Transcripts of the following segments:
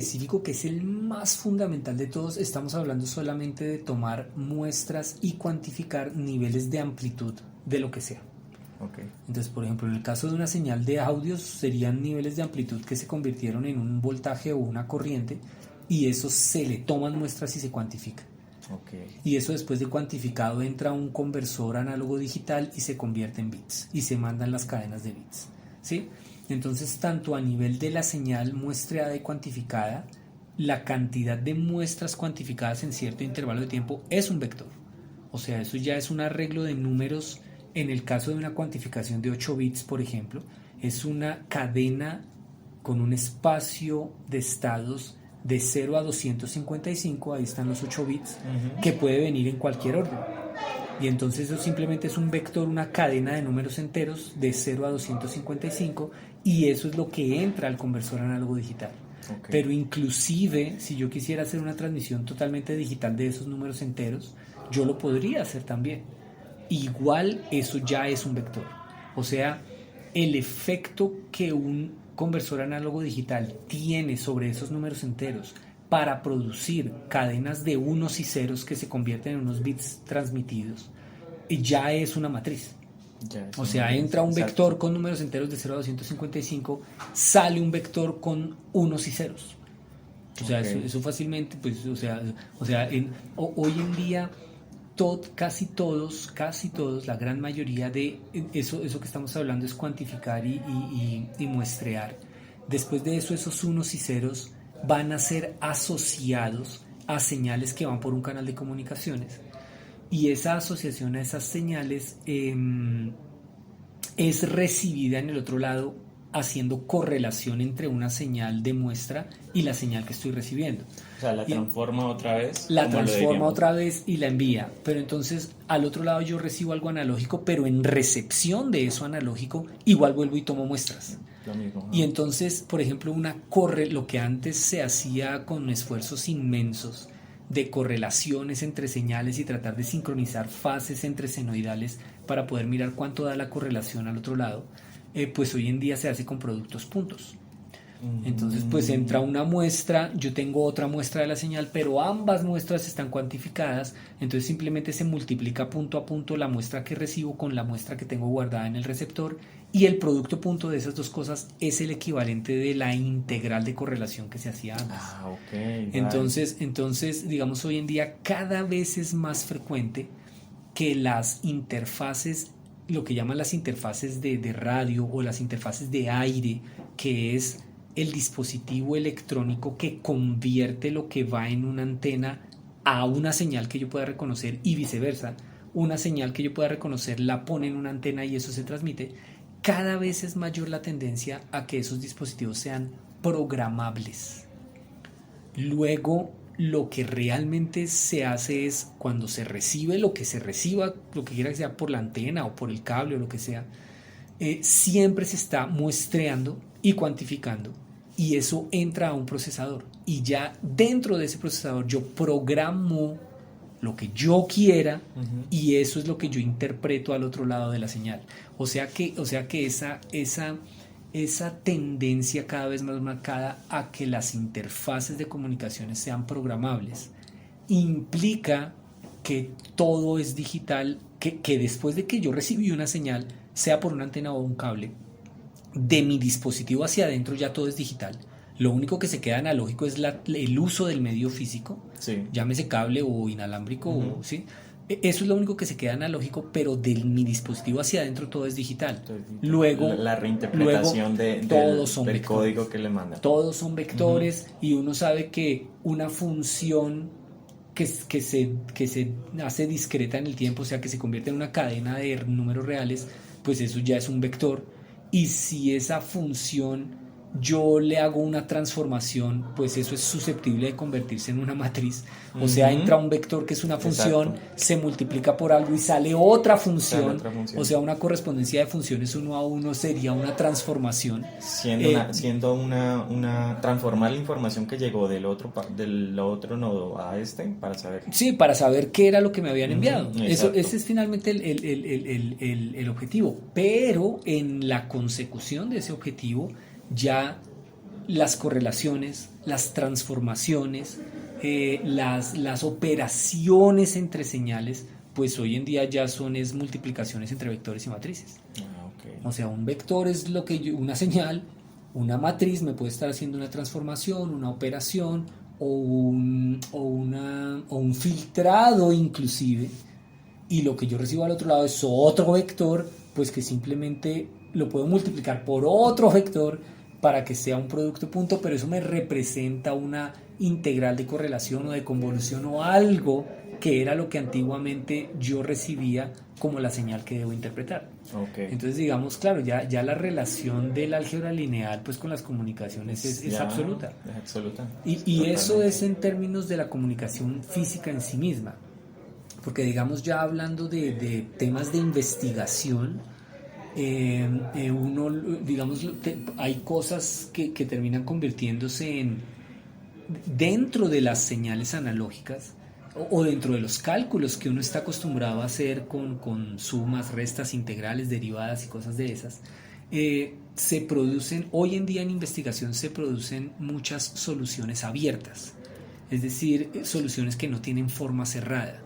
específico, que es el más fundamental de todos, estamos hablando solamente de tomar muestras y cuantificar niveles de amplitud de lo que sea. Ok. Entonces, por ejemplo, en el caso de una señal de audios serían niveles de amplitud que se convirtieron en un voltaje o una corriente, y eso se le toman muestras y se cuantifica. Ok. Y eso, después de cuantificado, entra a un conversor análogo digital y se convierte en bits y se mandan las cadenas de bits, ¿sí? Entonces, tanto a nivel de la señal muestreada y cuantificada, la cantidad de muestras cuantificadas en cierto intervalo de tiempo es un vector. O sea, eso ya es un arreglo de números. En el caso de una cuantificación de 8 bits, por ejemplo, es una cadena con un espacio de estados de 0 a 255, ahí están los 8 bits, que puede venir en cualquier orden. Y entonces eso simplemente es un vector, una cadena de números enteros de 0 a 255, y eso es lo que entra al conversor análogo digital. Ok. Pero inclusive, si yo quisiera hacer una transmisión totalmente digital de esos números enteros, yo lo podría hacer también. Igual eso ya es un vector. O sea, el efecto que un conversor análogo digital tiene sobre esos números enteros para producir cadenas de unos y ceros que se convierten en unos bits transmitidos, ya es una matriz. Ya es O una sea, matriz, entra un exacto. vector con números enteros de 0 a 255, sale un vector con unos y ceros. O sea, Ok. eso fácilmente, pues, hoy en día casi todos, la gran mayoría de eso que estamos hablando es cuantificar y muestrear. Después de eso, esos unos y ceros van a ser asociados a señales que van por un canal de comunicaciones. Y esa asociación a esas señales es recibida en el otro lado, haciendo correlación entre una señal de muestra y la señal que estoy recibiendo. O sea, la transforma otra vez. La como lo transforma diríamos. otra vez y la envía. Pero entonces al otro lado yo recibo algo analógico, pero en recepción de eso analógico igual vuelvo y tomo muestras. Lo mismo. Y entonces, por ejemplo, lo que antes se hacía con esfuerzos inmensos de correlaciones entre señales y tratar de sincronizar fases entre senoidales para poder mirar cuánto da la correlación al otro lado, pues hoy en día se hace con productos puntos. Entonces, pues entra una muestra, yo tengo otra muestra de la señal, pero ambas muestras están cuantificadas, entonces simplemente se multiplica punto a punto la muestra que recibo con la muestra que tengo guardada en el receptor, y el producto punto de esas dos cosas es el equivalente de la integral de correlación que se hacía antes. Ok. Entonces, digamos, hoy en día cada vez es más frecuente que las interfaces, lo que llaman las interfaces de radio o las interfaces de aire, que es el dispositivo electrónico que convierte lo que va en una antena a una señal que yo pueda reconocer, y viceversa, una señal que yo pueda reconocer la pone en una antena y eso se transmite. Cada vez es mayor la tendencia a que esos dispositivos sean programables. Luego, lo que realmente se hace es, cuando se recibe lo que se reciba, lo que quiera que sea, por la antena o por el cable o lo que sea, siempre se está muestreando y cuantificando, y eso entra a un procesador, y ya dentro de ese procesador yo programo lo que yo quiera, y eso es lo que yo interpreto al otro lado de la señal. O sea que esa tendencia cada vez más marcada a que las interfaces de comunicaciones sean programables implica que todo es digital, que después de que yo recibí una señal, sea por una antena o un cable, de mi dispositivo hacia adentro ya todo es digital. Lo único que se queda analógico es el uso del medio físico, Sí. llámese cable o inalámbrico, ¿sí? Eso es lo único que se queda analógico, pero de mi dispositivo hacia adentro todo es digital. Luego, la reinterpretación todos del código que le mandan. Todos son vectores, y uno sabe que una función que se hace discreta en el tiempo, o sea, que se convierte en una cadena de números reales, pues eso ya es un vector. Y si esa función yo le hago una transformación, pues eso es susceptible de convertirse en una matriz. O sea, entra un vector que es una función, Exacto. se multiplica por algo y sale otra función. Sale otra función. O sea, una correspondencia de funciones uno a uno sería una transformación. Siendo una transformar la información que llegó del otro nodo a para saber. Sí, para saber qué era lo que me habían enviado. Exacto. Ese es finalmente el objetivo. Pero en la consecución de ese objetivo, ya las correlaciones, las transformaciones, las operaciones entre señales, pues hoy en día ya son es multiplicaciones entre vectores y matrices. Okay. O sea, un vector es lo que una señal, una matriz me puede estar haciendo una transformación, una operación o un filtrado inclusive, y lo que yo recibo al otro lado es otro vector, pues que simplemente lo puedo multiplicar por otro vector para que sea un producto punto, pero eso me representa una integral de correlación o de convolución o algo que era lo que antiguamente yo recibía como la señal que debo interpretar. Okay. Entonces, digamos, claro, ya la relación del álgebra lineal pues con las comunicaciones es absoluta. Es absoluta. Y eso es en términos de la comunicación física en sí misma. Porque digamos, ya hablando de temas de investigación, hay cosas que terminan convirtiéndose dentro de las señales analógicas o dentro de los cálculos que uno está acostumbrado a hacer con sumas, restas, integrales, derivadas y cosas de esas. Se producen, hoy en día en investigación se producen muchas soluciones abiertas, es decir, soluciones que no tienen forma cerrada.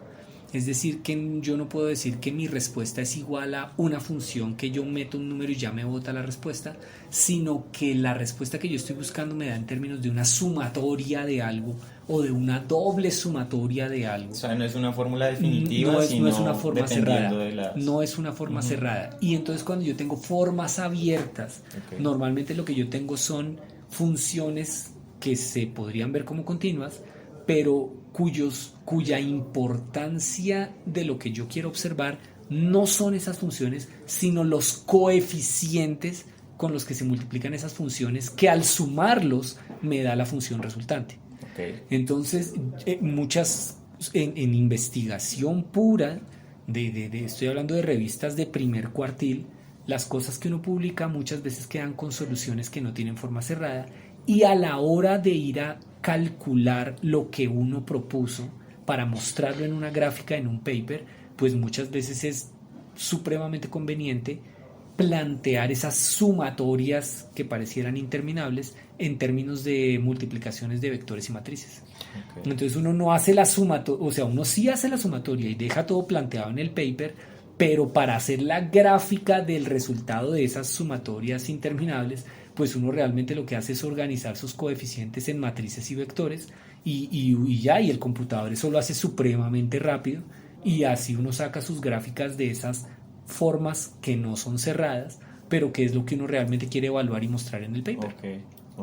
Es decir, que yo no puedo decir que mi respuesta es igual a una función que yo meto un número y ya me bota la respuesta, sino que la respuesta que yo estoy buscando me da en términos de una sumatoria de algo o de una doble sumatoria de algo. O sea, no es una fórmula definitiva, no sino es una forma cerrada. de las... No es una forma cerrada. Y entonces cuando yo tengo formas abiertas, normalmente lo que yo tengo son funciones que se podrían ver como continuas, pero cuya importancia de lo que yo quiero observar no son esas funciones, sino los coeficientes con los que se multiplican esas funciones, que al sumarlos me da la función resultante. Entonces, en investigación pura, estoy hablando de revistas de primer cuartil, las cosas que uno publica muchas veces quedan con soluciones que no tienen forma cerrada, y a la hora de ir a calcular lo que uno propuso para mostrarlo en una gráfica, en un paper, pues muchas veces es supremamente conveniente plantear esas sumatorias que parecieran interminables en términos de multiplicaciones de vectores y matrices. Entonces uno no hace la sumatoria, o sea, uno sí hace la sumatoria y deja todo planteado en el paper, pero para hacer la gráfica del resultado de esas sumatorias interminables, pues uno realmente lo que hace es organizar sus coeficientes en matrices y vectores y el computador eso lo hace supremamente rápido, y así uno saca sus gráficas de esas formas que no son cerradas, pero que es lo que uno realmente quiere evaluar y mostrar en el paper.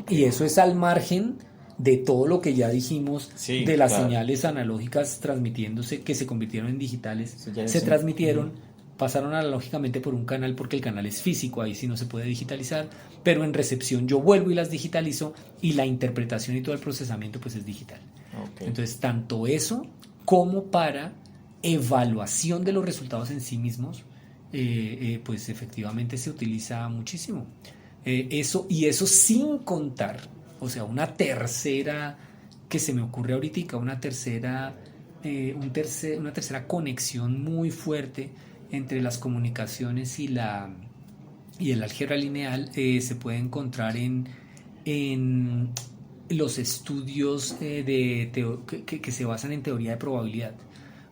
Y eso es al margen de todo lo que ya dijimos, de las señales analógicas transmitiéndose, que se convirtieron en digitales, se transmitieron, pasaron analógicamente por un canal porque el canal es físico, ahí sí no se puede digitalizar, pero en recepción yo vuelvo y las digitalizo, y la interpretación y todo el procesamiento pues es digital. Entonces tanto eso como para evaluación de los resultados en sí mismos, pues efectivamente se utiliza muchísimo. Eso sin contar, o sea, una tercera que se me ocurre ahorita, una tercera conexión muy fuerte entre las comunicaciones y el álgebra lineal, se puede encontrar en los estudios que se basan en teoría de probabilidad.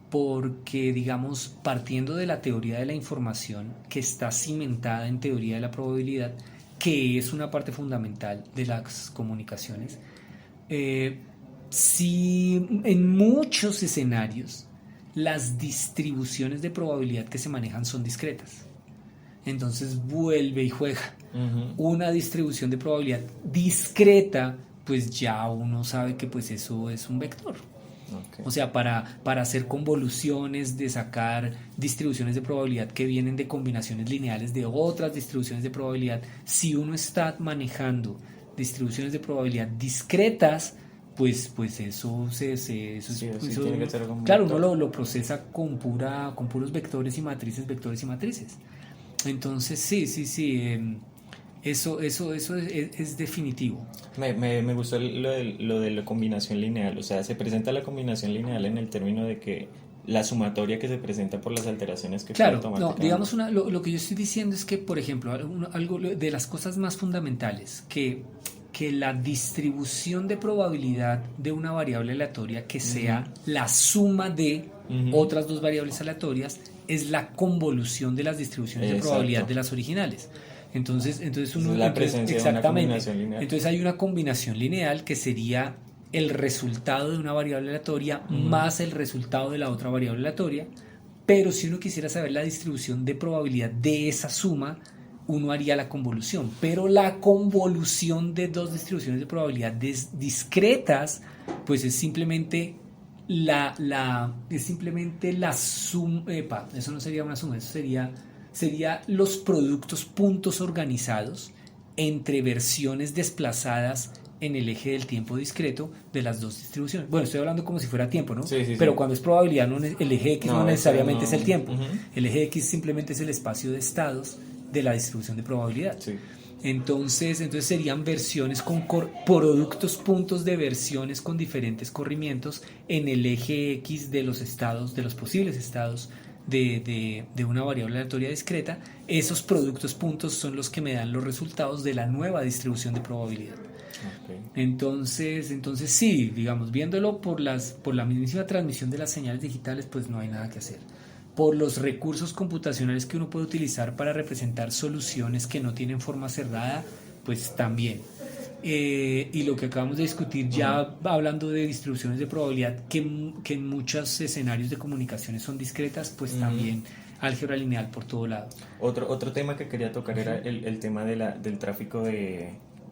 Porque, digamos, partiendo de la teoría de la información, que está cimentada en teoría de la probabilidad, que es una parte fundamental de las comunicaciones, si en muchos escenarios las distribuciones de probabilidad que se manejan son discretas, entonces vuelve y juega. Una distribución de probabilidad discreta, pues ya uno sabe que pues eso es un vector. O sea, para hacer convoluciones, de sacar distribuciones de probabilidad que vienen de combinaciones lineales de otras distribuciones de probabilidad, si uno está manejando distribuciones de probabilidad discretas, pues eso claro, uno lo procesa con puros vectores y matrices. Entonces sí, eso es definitivo. Me gustó lo de la combinación lineal. O sea, se presenta la combinación lineal en el término de que la sumatoria que se presenta por las alteraciones que claro, no, digamos lo que yo estoy diciendo es que, por ejemplo, algo de las cosas más fundamentales que que la distribución de probabilidad de una variable aleatoria que sea la suma de otras dos variables aleatorias es la convolución de las distribuciones de probabilidad de las originales. Entonces uno, la presencia de una combinación lineal. Entonces hay una combinación lineal que sería el resultado de una variable aleatoria más el resultado de la otra variable aleatoria, pero si uno quisiera saber la distribución de probabilidad de esa suma, uno haría la convolución, pero la convolución de dos distribuciones de probabilidad discretas, pues es simplemente la suma, eso no sería una suma, eso sería los productos puntos organizados entre versiones desplazadas en el eje del tiempo discreto de las dos distribuciones. Bueno, estoy hablando como si fuera tiempo, ¿no? Sí, pero cuando es probabilidad, el eje X no necesariamente es el tiempo. Uh-huh. El eje X simplemente es el espacio de estados de la distribución de probabilidad. Sí. Entonces serían versiones con productos puntos de versiones con diferentes corrimientos en el eje X de los estados, de los posibles estados de una variable aleatoria discreta. Esos productos puntos son los que me dan los resultados de la nueva distribución de probabilidad. Okay. Entonces sí, digamos, viéndolo por la mismísima transmisión de las señales digitales, pues no hay nada que hacer. Por los recursos computacionales que uno puede utilizar para representar soluciones que no tienen forma cerrada, pues también. Y lo que acabamos de discutir ya hablando de distribuciones de probabilidad que en muchos escenarios de comunicaciones son discretas, pues también álgebra lineal por todo lado. Otro tema que quería tocar era el tema del tráfico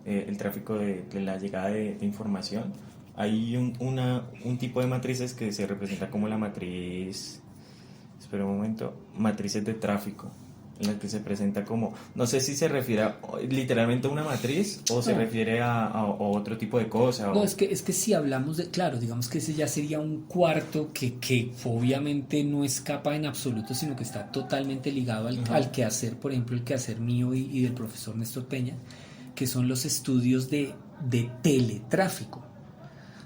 el tráfico de la llegada de información. Hay un tipo de matrices que se representa como la matriz, espera un momento, matrices de tráfico, en la que se presenta como, no sé si se refiere literalmente a una matriz o se refiere a otro tipo de cosa. No, es que si hablamos de, claro, digamos que ese ya sería un cuarto que obviamente no escapa en absoluto, sino que está totalmente ligado al quehacer, por ejemplo, el quehacer mío y del profesor Néstor Peña, que son los estudios de teletráfico.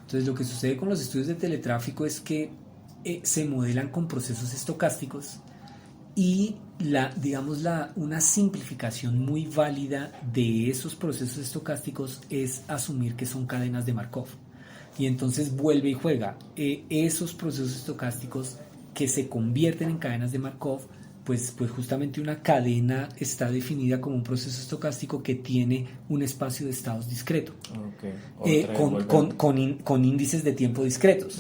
Entonces lo que sucede con los estudios de teletráfico es que se modelan con procesos estocásticos y una simplificación muy válida de esos procesos estocásticos es asumir que son cadenas de Markov. Y entonces vuelve y juega. Esos procesos estocásticos que se convierten en cadenas de Markov, pues justamente una cadena está definida como un proceso estocástico que tiene un espacio de estados discreto, con índices de tiempo discretos.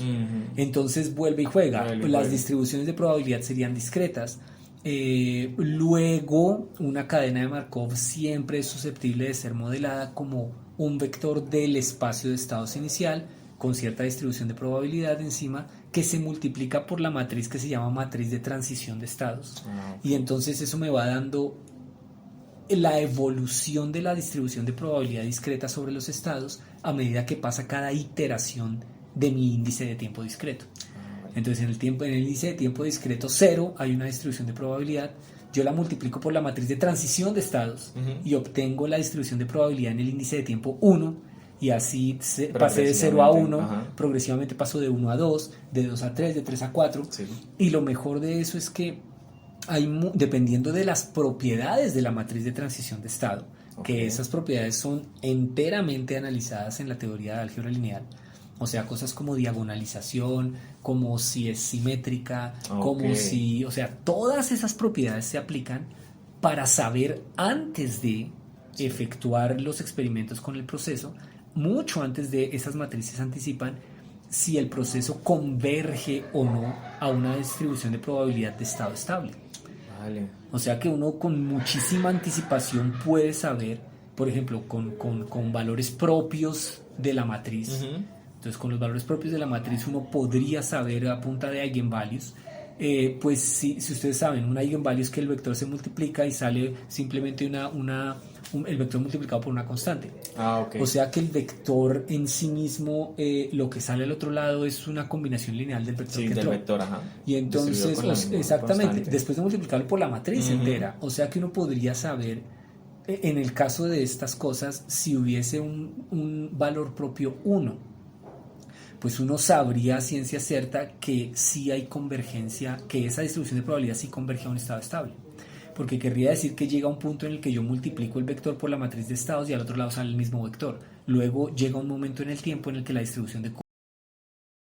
Entonces vuelve y juega. Las distribuciones de probabilidad serían discretas. Luego una cadena de Markov siempre es susceptible de ser modelada como un vector del espacio de estados inicial con cierta distribución de probabilidad encima, que se multiplica por la matriz que se llama matriz de transición de estados. Y entonces eso me va dando la evolución de la distribución de probabilidad discreta sobre los estados a medida que pasa cada iteración de mi índice de tiempo discreto. Entonces en el índice de tiempo discreto 0 hay una distribución de probabilidad. Yo la multiplico por la matriz de transición de estados y obtengo la distribución de probabilidad en el índice de tiempo 1. Y así pasé de 0 a 1, progresivamente paso de 1 a 2, de 2 a 3, de 3 a 4. Sí. Y lo mejor de eso es que dependiendo de las propiedades de la matriz de transición de estado, que esas propiedades son enteramente analizadas en la teoría de álgebra lineal, o sea, cosas como diagonalización, como si es simétrica, como si, o sea, todas esas propiedades se aplican para saber antes de efectuar los experimentos con el proceso, mucho antes de esas matrices anticipan si el proceso converge o no a una distribución de probabilidad de estado estable. Vale. O sea que uno con muchísima anticipación puede saber, por ejemplo, con valores propios de la matriz. Entonces con los valores propios de la matriz uno podría saber a punta de eigenvalues, pues si ustedes saben, un eigenvalue es que el vector se multiplica y sale simplemente el vector multiplicado por una constante. O sea que el vector en sí mismo, lo que sale al otro lado es una combinación lineal del vector que entró. Vector, y entonces, exactamente, constante. Después de multiplicarlo por la matriz entera, o sea que uno podría saber, en el caso de estas cosas, si hubiese un valor propio 1, pues uno sabría a ciencia cierta que sí hay convergencia, que esa distribución de probabilidad sí converge a un estado estable. Porque querría decir que llega un punto en el que yo multiplico el vector por la matriz de estados y al otro lado sale el mismo vector. Luego llega un momento en el tiempo en el que la distribución de